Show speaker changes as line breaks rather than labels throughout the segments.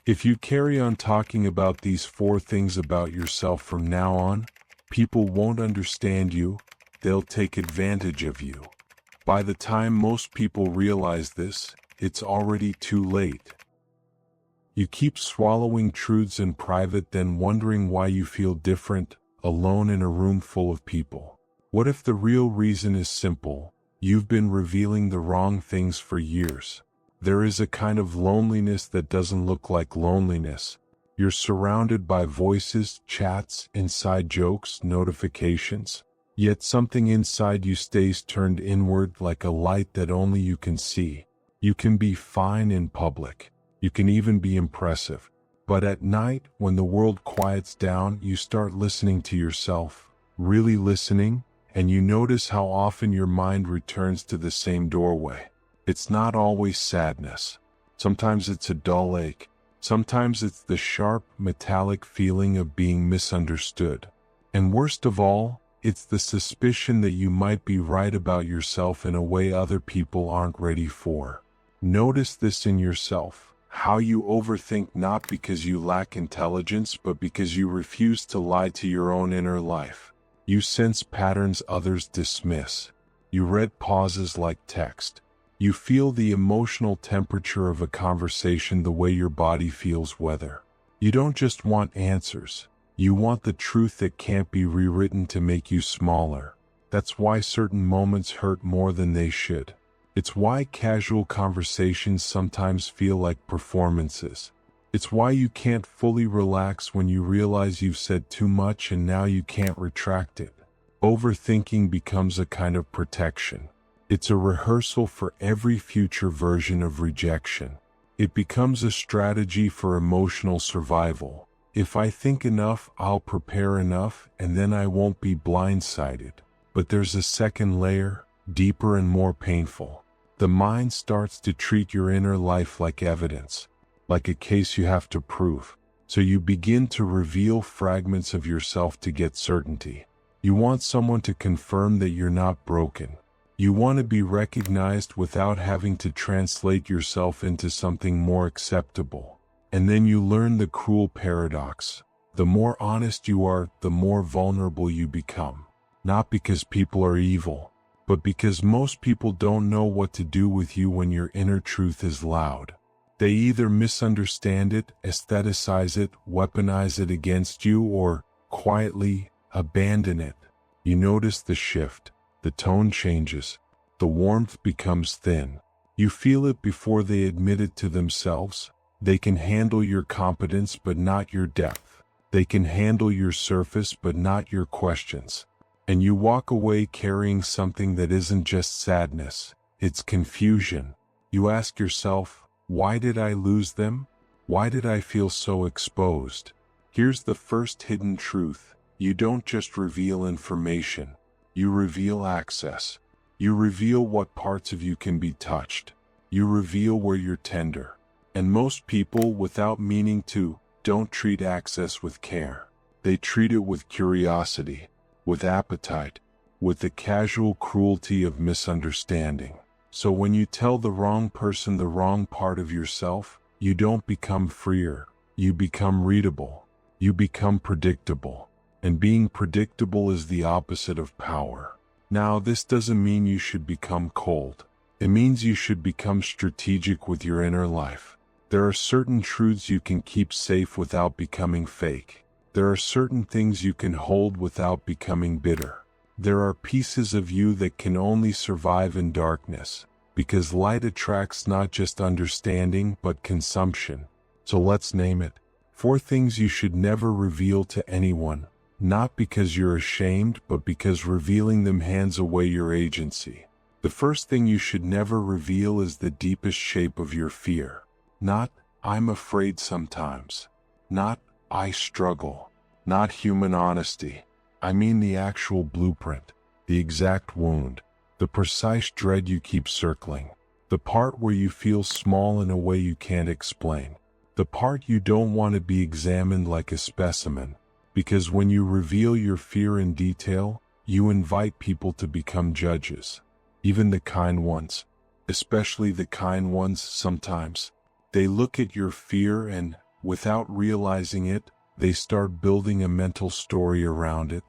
If you carry on talking about these 4 things about yourself from now on, people won't understand you, they'll take advantage of you. By the time most people realize this, it's already too late. You keep swallowing truths in private, then wondering why you feel different, alone in a room full of people. What if the real reason is simple? You've been revealing the wrong things for years. There is a kind of loneliness that doesn't look like loneliness. You're surrounded by voices, chats, inside jokes, notifications. Yet something inside you stays turned inward like a light that only you can see. You can be fine in public. You can even be impressive. But at night, when the world quiets down, you start listening to yourself, really listening, and you notice how often your mind returns to the same doorway. It's not always sadness. Sometimes it's a dull ache. Sometimes it's the sharp, metallic feeling of being misunderstood. And worst of all, it's the suspicion that you might be right about yourself in a way other people aren't ready for. Notice this in yourself, how you overthink not because you lack intelligence but because you refuse to lie to your own inner life. You sense patterns others dismiss. You read pauses like text. You feel the emotional temperature of a conversation the way your body feels weather. You don't just want answers. You want the truth that can't be rewritten to make you smaller. That's why certain moments hurt more than they should. It's why casual conversations sometimes feel like performances. It's why you can't fully relax when you realize you've said too much and now you can't retract it. Overthinking becomes a kind of protection. It's a rehearsal for every future version of rejection. It becomes a strategy for emotional survival. If I think enough, I'll prepare enough, and then I won't be blindsided. But there's a second layer, deeper and more painful. The mind starts to treat your inner life like evidence, like a case you have to prove. So you begin to reveal fragments of yourself to get certainty. You want someone to confirm that you're not broken. You want to be recognized without having to translate yourself into something more acceptable. And then you learn the cruel paradox. The more honest you are, the more vulnerable you become. Not because people are evil, but because most people don't know what to do with you when your inner truth is loud. They either misunderstand it, aestheticize it, weaponize it against you, or, quietly, abandon it. You notice the shift. The tone changes. The warmth becomes thin. You feel it before they admit it to themselves. They can handle your competence but not your depth. They can handle your surface but not your questions. And you walk away carrying something that isn't just sadness, it's confusion. You ask yourself, why did I lose them? Why did I feel so exposed? Here's the first hidden truth. You don't just reveal information. You reveal access. You reveal what parts of you can be touched. You reveal where you're tender. And most people, without meaning to, don't treat access with care. They treat it with curiosity, with appetite, with the casual cruelty of misunderstanding. So when you tell the wrong person the wrong part of yourself, you don't become freer. You become readable. You become predictable. And being predictable is the opposite of power. Now, this doesn't mean you should become cold. It means you should become strategic with your inner life. There are certain truths you can keep safe without becoming fake. There are certain things you can hold without becoming bitter. There are pieces of you that can only survive in darkness, because light attracts not just understanding but consumption. So let's name it. 4 things you should never reveal to anyone, not because you're ashamed but because revealing them hands away your agency. The first thing you should never reveal is the deepest shape of your fear. Not, I'm afraid sometimes. Not, I struggle. Not human honesty. I mean the actual blueprint, the exact wound, the precise dread you keep circling, the part where you feel small in a way you can't explain, the part you don't want to be examined like a specimen, because when you reveal your fear in detail, you invite people to become judges, even the kind ones, especially the kind ones sometimes. They look at your fear and, without realizing it, they start building a mental story around it.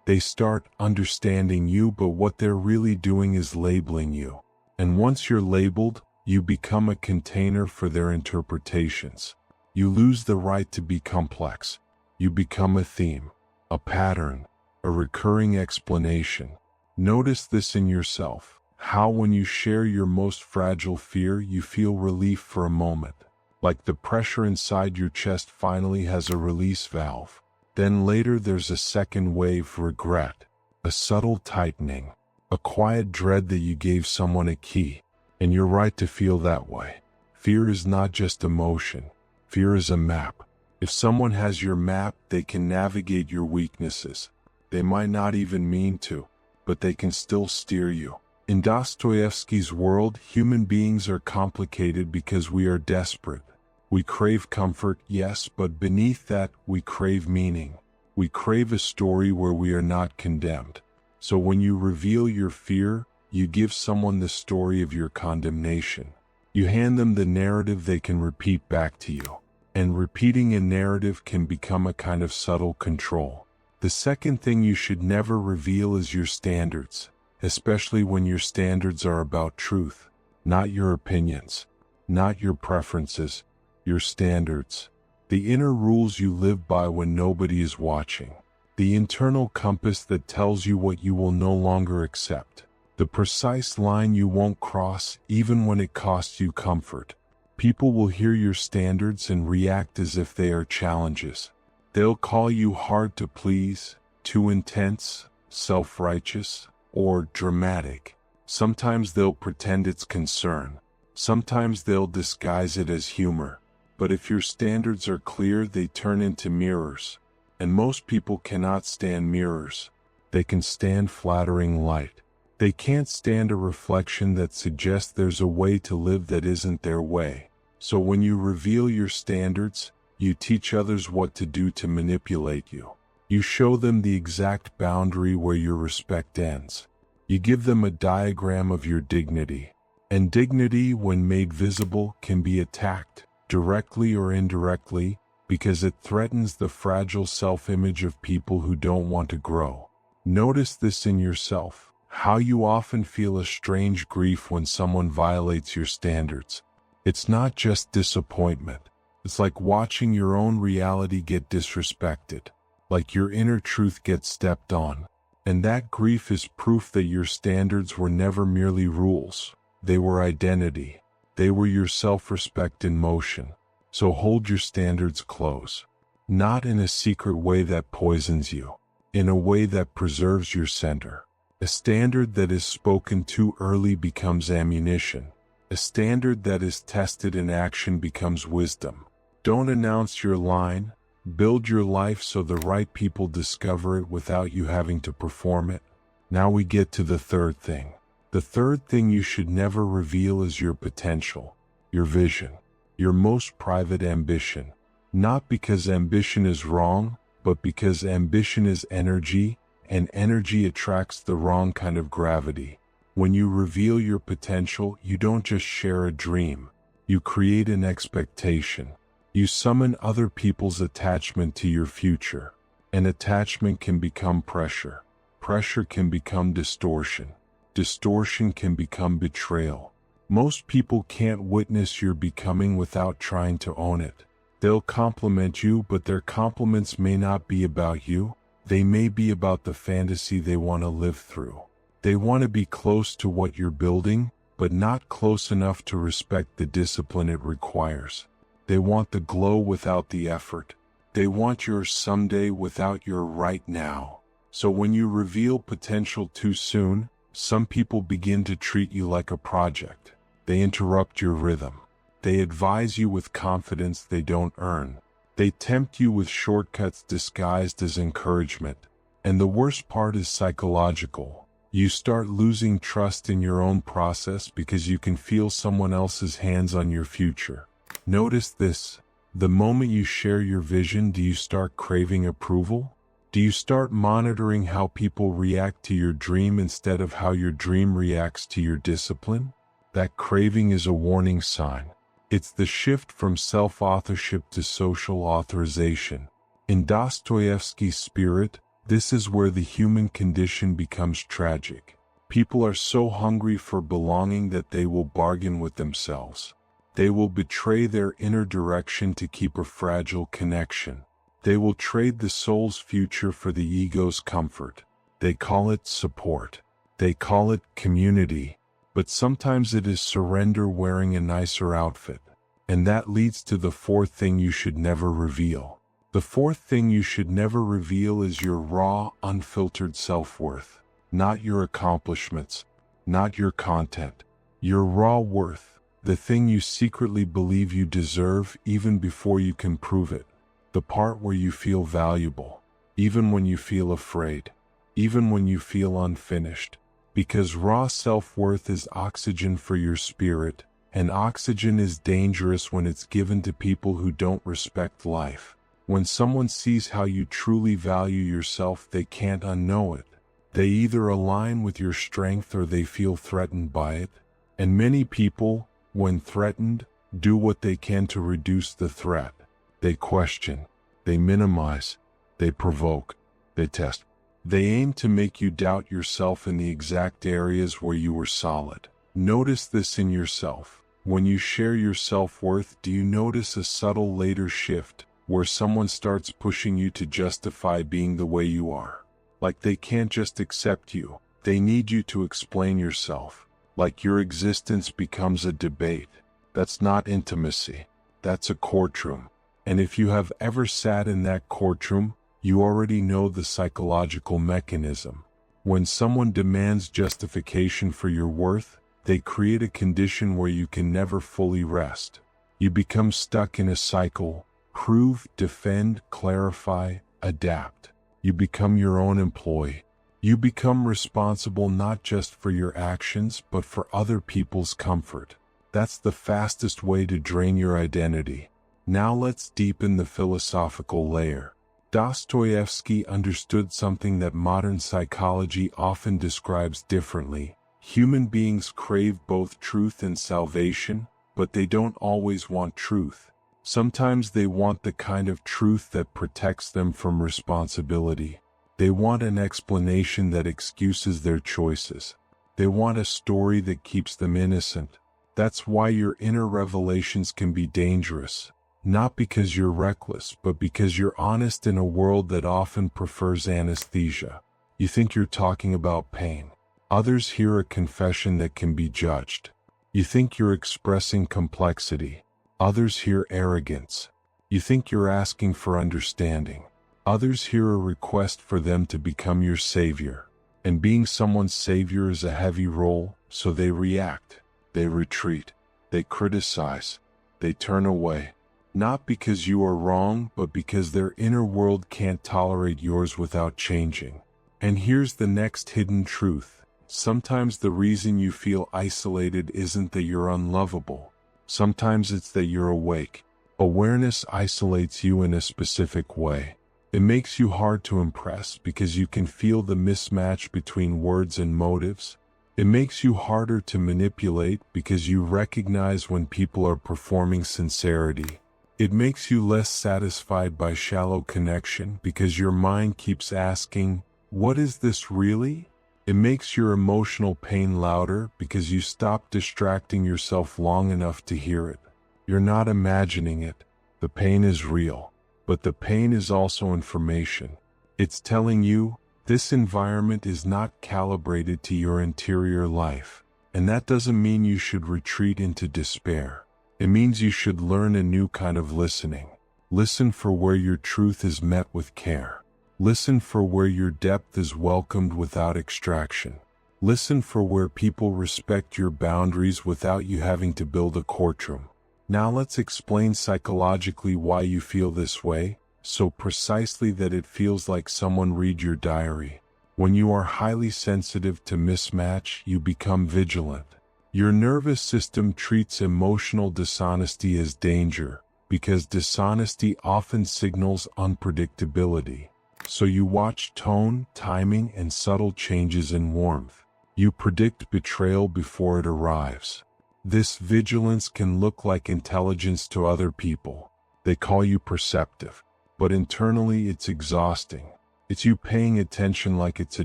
They start understanding you, but what they're really doing is labeling you. And once you're labeled, you become a container for their interpretations. You lose the right to be complex. You become a theme, a pattern, a recurring explanation. Notice this in yourself, how when you share your most fragile fear, you feel relief for a moment, like the pressure inside your chest finally has a release valve. Then later there's a second wave: regret, a subtle tightening, a quiet dread that you gave someone a key. And you're right to feel that way. Fear is not just emotion. Fear is a map. If someone has your map, they can navigate your weaknesses. They might not even mean to, but they can still steer you. In Dostoyevsky's world, human beings are complicated because we are desperate. We crave comfort, yes, but beneath that, we crave meaning. We crave a story where we are not condemned. So when you reveal your fear, you give someone the story of your condemnation. You hand them the narrative they can repeat back to you. And repeating a narrative can become a kind of subtle control. The second thing you should never reveal is your standards, especially when your standards are about truth, not your opinions, not your preferences, your standards. The inner rules you live by when nobody is watching. The internal compass that tells you what you will no longer accept. The precise line you won't cross, even when it costs you comfort. People will hear your standards and react as if they are challenges. They'll call you hard to please, too intense, self-righteous, or dramatic. Sometimes they'll pretend it's concern. Sometimes they'll disguise it as humor. But if your standards are clear, they turn into mirrors. And most people cannot stand mirrors. They can stand flattering light. They can't stand a reflection that suggests there's a way to live that isn't their way. So when you reveal your standards, you teach others what to do to manipulate you. You show them the exact boundary where your respect ends. You give them a diagram of your dignity. And dignity, when made visible, can be attacked, directly or indirectly, because it threatens the fragile self-image of people who don't want to grow. Notice this in yourself. How you often feel a strange grief when someone violates your standards. It's not just disappointment. It's like watching your own reality get disrespected, like your inner truth gets stepped on. And that grief is proof that your standards were never merely rules. They were identity. They were your self-respect in motion. So hold your standards close. Not in a secret way that poisons you. In a way that preserves your center. A standard that is spoken too early becomes ammunition. A standard that is tested in action becomes wisdom. Don't announce your line. Build your life so the right people discover it without you having to perform it. Now we get to the third thing. The third thing you should never reveal is your potential, your vision, your most private ambition. Not because ambition is wrong, but because ambition is energy, and energy attracts the wrong kind of gravity. When you reveal your potential, you don't just share a dream. You create an expectation. You summon other people's attachment to your future. And attachment can become pressure. Pressure can become distortion. Distortion can become betrayal. Most people can't witness your becoming without trying to own it. They'll compliment you, but their compliments may not be about you. They may be about the fantasy they want to live through. They want to be close to what you're building, but not close enough to respect the discipline it requires. They want the glow without the effort. They want your someday without your right now. So when you reveal potential too soon, some people begin to treat you like a project. They interrupt your rhythm. They advise you with confidence they don't earn. They tempt you with shortcuts disguised as encouragement. And the worst part is psychological. You start losing trust in your own process because you can feel someone else's hands on your future. Notice this. The moment you share your vision, do you start craving approval? Do you start monitoring how people react to your dream instead of how your dream reacts to your discipline? That craving is a warning sign. It's the shift from self-authorship to social authorization. In Dostoyevsky's spirit, this is where the human condition becomes tragic. People are so hungry for belonging that they will bargain with themselves. They will betray their inner direction to keep a fragile connection. They will trade the soul's future for the ego's comfort. They call it support. They call it community. But sometimes it is surrender wearing a nicer outfit. And that leads to the fourth thing you should never reveal. The fourth thing you should never reveal is your raw, unfiltered self-worth. Not your accomplishments, not your content. Your raw worth, the thing you secretly believe you deserve even before you can prove it. The part where you feel valuable, even when you feel afraid, even when you feel unfinished. Because raw self-worth is oxygen for your spirit, and oxygen is dangerous when it's given to people who don't respect life. When someone sees how you truly value yourself, they can't unknow it. They either align with your strength or they feel threatened by it. And many people, when threatened, do what they can to reduce the threat. They question, they minimize, they provoke, they test. They aim to make you doubt yourself in the exact areas where you were solid. Notice this in yourself. When you share your self-worth, do you notice a subtle later shift where someone starts pushing you to justify being the way you are? Like they can't just accept you, they need you to explain yourself. Like your existence becomes a debate. That's not intimacy. That's a courtroom. And if you have ever sat in that courtroom, you already know the psychological mechanism. When someone demands justification for your worth, they create a condition where you can never fully rest. You become stuck in a cycle: prove, defend, clarify, adapt. You become your own employee. You become responsible not just for your actions, but for other people's comfort. That's the fastest way to drain your identity. Now let's deepen the philosophical layer. Dostoyevsky understood something that modern psychology often describes differently. Human beings crave both truth and salvation, but they don't always want truth. Sometimes they want the kind of truth that protects them from responsibility. They want an explanation that excuses their choices. They want a story that keeps them innocent. That's why your inner revelations can be dangerous. Not because you're reckless, but because you're honest in a world that often prefers anesthesia. You think you're talking about pain. Others hear a confession that can be judged. You think you're expressing complexity. Others hear arrogance. You think you're asking for understanding. Others hear a request for them to become your savior. And being someone's savior is a heavy role, so they react. They retreat. They criticize. They turn away. Not because you are wrong, but because their inner world can't tolerate yours without changing. And here's the next hidden truth. Sometimes the reason you feel isolated isn't that you're unlovable. Sometimes it's that you're awake. Awareness isolates you in a specific way. It makes you hard to impress because you can feel the mismatch between words and motives. It makes you harder to manipulate because you recognize when people are performing sincerity. It makes you less satisfied by shallow connection because your mind keeps asking, "What is this really?" It makes your emotional pain louder because you stop distracting yourself long enough to hear it. You're not imagining it. The pain is real. But the pain is also information. It's telling you, this environment is not calibrated to your interior life. And that doesn't mean you should retreat into despair. It means you should learn a new kind of listening. Listen for where your truth is met with care. Listen for where your depth is welcomed without extraction. Listen for where people respect your boundaries without you having to build a courtroom. Now let's explain psychologically why you feel this way, so precisely that it feels like someone read your diary. When you are highly sensitive to mismatch, you become vigilant. Your nervous system treats emotional dishonesty as danger, because dishonesty often signals unpredictability. So you watch tone, timing, and subtle changes in warmth. You predict betrayal before it arrives. This vigilance can look like intelligence to other people. They call you perceptive, but internally it's exhausting. It's you paying attention like it's a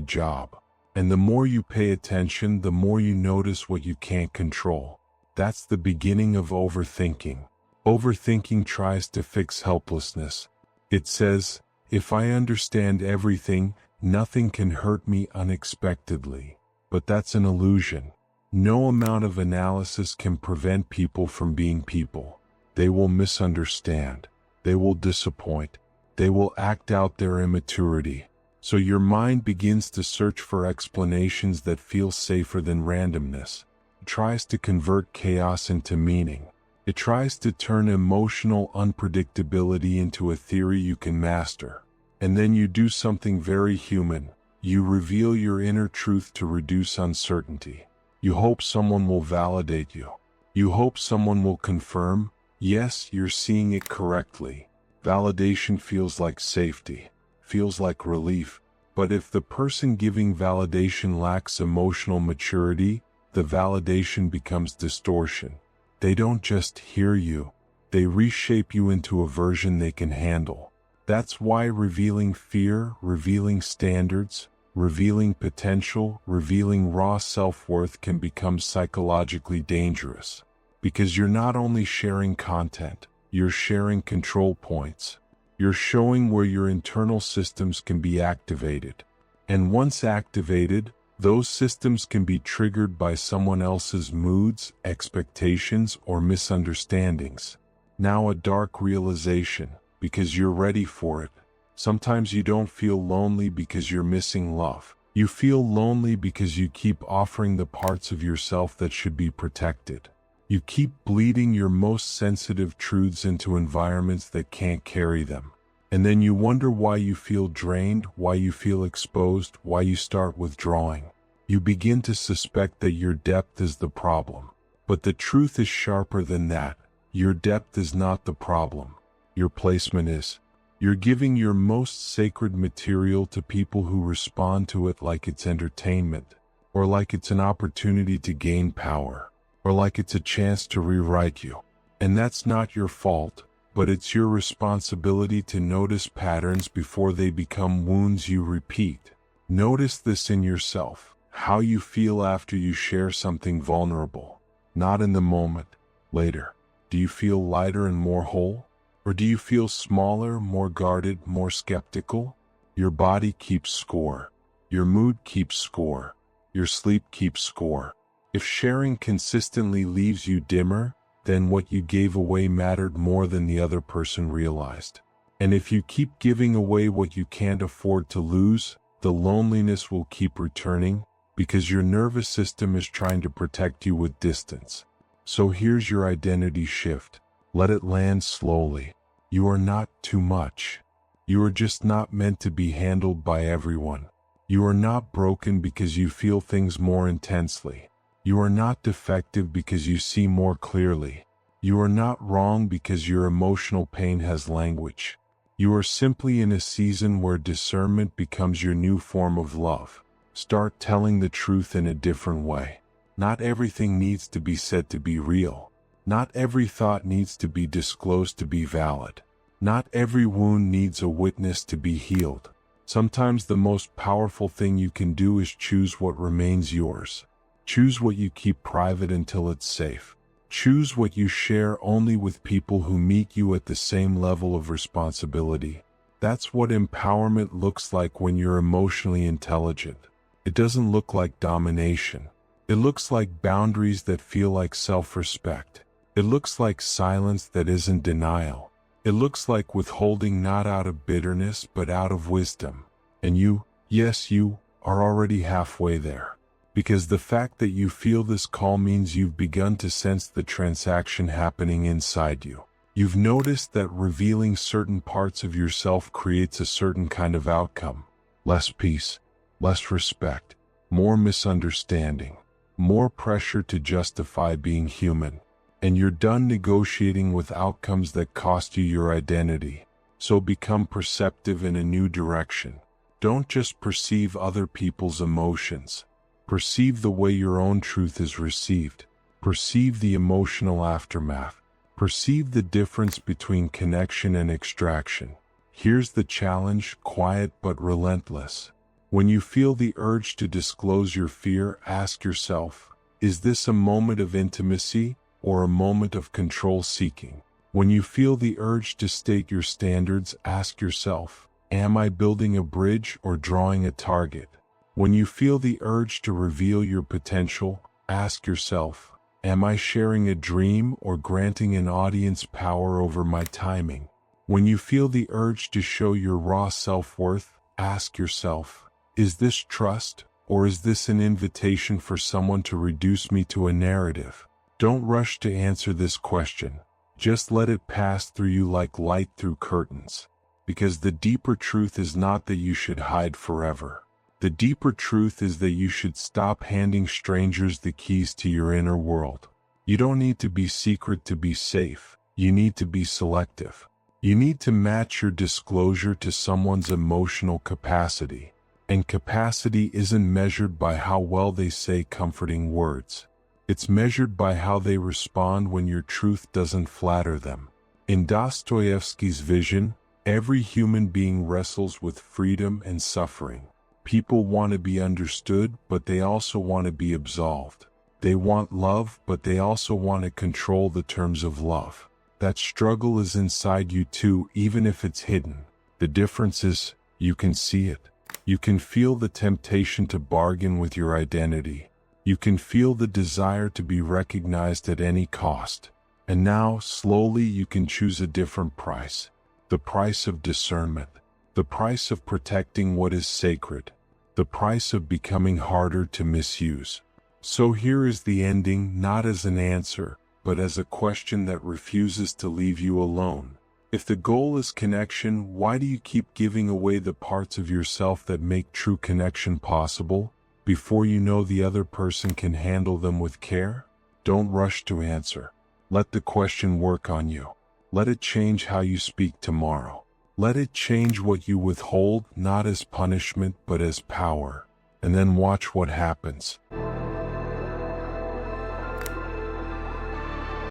job. And the more you pay attention, the more you notice what you can't control. That's the beginning of overthinking. Overthinking tries to fix helplessness. It says, if I understand everything, nothing can hurt me unexpectedly. But that's an illusion. No amount of analysis can prevent people from being people. They will misunderstand. They will disappoint. They will act out their immaturity. So your mind begins to search for explanations that feel safer than randomness. It tries to convert chaos into meaning. It tries to turn emotional unpredictability into a theory you can master. And then you do something very human. You reveal your inner truth to reduce uncertainty. You hope someone will validate you. You hope someone will confirm, yes, you're seeing it correctly. Validation feels like safety, feels like relief. But if the person giving validation lacks emotional maturity, the validation becomes distortion. They don't just hear you, they reshape you into a version they can handle. That's why revealing fear, revealing standards, revealing potential, revealing raw self-worth can become psychologically dangerous. Because you're not only sharing content, you're sharing control points. You're showing where your internal systems can be activated. And once activated, those systems can be triggered by someone else's moods, expectations, or misunderstandings. Now a dark realization, because you're ready for it. Sometimes you don't feel lonely because you're missing love. You feel lonely because you keep offering the parts of yourself that should be protected. You keep bleeding your most sensitive truths into environments that can't carry them. And then you wonder why you feel drained, why you feel exposed, why you start withdrawing. You begin to suspect that your depth is the problem. But the truth is sharper than that. Your depth is not the problem. Your placement is. You're giving your most sacred material to people who respond to it like it's entertainment, or like it's an opportunity to gain power, or like it's a chance to rewrite you. And that's not your fault, but it's your responsibility to notice patterns before they become wounds you repeat. Notice this in yourself, how you feel after you share something vulnerable. Not in the moment, later. Do you feel lighter and more whole? Or do you feel smaller, more guarded, more skeptical? Your body keeps score. Your mood keeps score. Your sleep keeps score. If sharing consistently leaves you dimmer, then what you gave away mattered more than the other person realized. And if you keep giving away what you can't afford to lose, the loneliness will keep returning, because your nervous system is trying to protect you with distance. So here's your identity shift. Let it land slowly. You are not too much. You are just not meant to be handled by everyone. You are not broken because you feel things more intensely. You are not defective because you see more clearly. You are not wrong because your emotional pain has language. You are simply in a season where discernment becomes your new form of love. Start telling the truth in a different way. Not everything needs to be said to be real. Not every thought needs to be disclosed to be valid. Not every wound needs a witness to be healed. Sometimes the most powerful thing you can do is choose what remains yours. Choose what you keep private until it's safe. Choose what you share only with people who meet you at the same level of responsibility. That's what empowerment looks like when you're emotionally intelligent. It doesn't look like domination. It looks like boundaries that feel like self-respect. It looks like silence that isn't denial. It looks like withholding not out of bitterness but out of wisdom. And you, yes you, are already halfway there. Because the fact that you feel this call means you've begun to sense the transaction happening inside you. You've noticed that revealing certain parts of yourself creates a certain kind of outcome. Less peace, less respect, more misunderstanding, more pressure to justify being human. And you're done negotiating with outcomes that cost you your identity. So become perceptive in a new direction. Don't just perceive other people's emotions. Perceive the way your own truth is received. Perceive the emotional aftermath. Perceive the difference between connection and extraction. Here's the challenge, quiet but relentless. When you feel the urge to disclose your fear, ask yourself, is this a moment of intimacy or a moment of control seeking? When you feel the urge to state your standards, ask yourself, am I building a bridge or drawing a target? When you feel the urge to reveal your potential, ask yourself, am I sharing a dream or granting an audience power over my timing? When you feel the urge to show your raw self-worth, ask yourself, is this trust or is this an invitation for someone to reduce me to a narrative? Don't rush to answer this question. Just let it pass through you like light through curtains. Because the deeper truth is not that you should hide forever. The deeper truth is that you should stop handing strangers the keys to your inner world. You don't need to be secret to be safe. You need to be selective. You need to match your disclosure to someone's emotional capacity. And capacity isn't measured by how well they say comforting words. It's measured by how they respond when your truth doesn't flatter them. In Dostoyevsky's vision, every human being wrestles with freedom and suffering. People want to be understood, but they also want to be absolved. They want love, but they also want to control the terms of love. That struggle is inside you too, even if it's hidden. The difference is, you can see it. You can feel the temptation to bargain with your identity. You can feel the desire to be recognized at any cost. And now, slowly, you can choose a different price. The price of discernment. The price of protecting what is sacred. The price of becoming harder to misuse. So here is the ending, not as an answer, but as a question that refuses to leave you alone. If the goal is connection, why do you keep giving away the parts of yourself that make true connection possible? Before you know the other person can handle them with care? Don't rush to answer. Let the question work on you. Let it change how you speak tomorrow. Let it change what you withhold, not as punishment but as power. And then watch what happens.